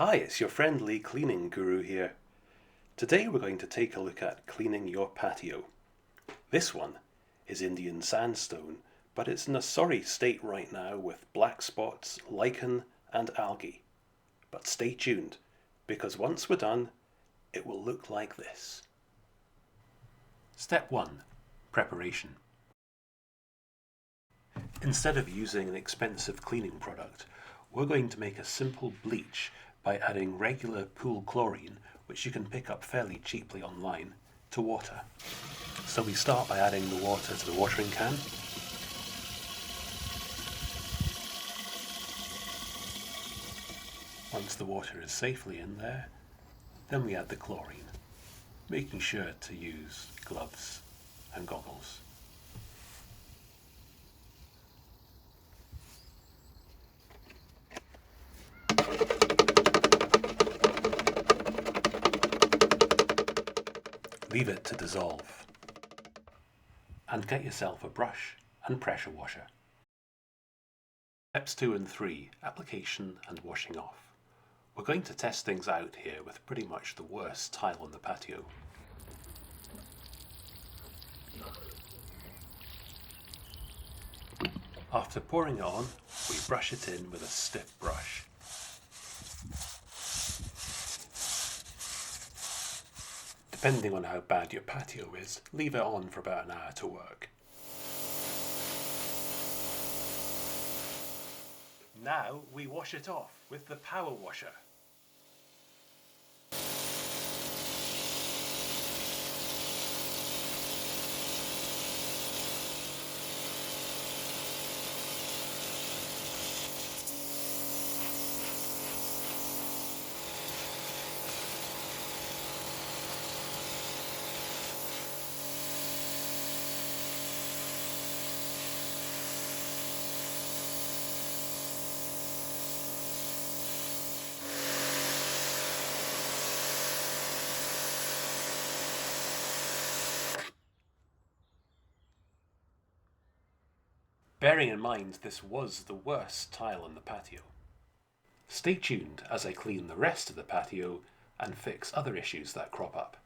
Hi, it's your friendly cleaning guru here. Today we're going to take a look at cleaning your patio. This one is Indian Sandstone, but it's in a sorry state right now with black spots, lichen and algae. But stay tuned, because once we're done, it will look like this. Step 1. Preparation. Instead of using an expensive cleaning product, we're going to make a simple bleach by adding regular pool chlorine, which you can pick up fairly cheaply online, to water. So we start by adding the water to the watering can. Once the water is safely in there, then we add the chlorine, making sure to use gloves and goggles. Leave it to dissolve. And get yourself a brush and pressure washer. Steps 2 and 3, application and washing off. We're going to test things out here with pretty much the worst tile on the patio. After pouring it on, we brush it in with a stiff brush. Depending on how bad your patio is, leave it on for about an hour to work. Now we wash it off with the power washer. Bearing in mind this was the worst tile on the patio. Stay tuned as I clean the rest of the patio and fix other issues that crop up.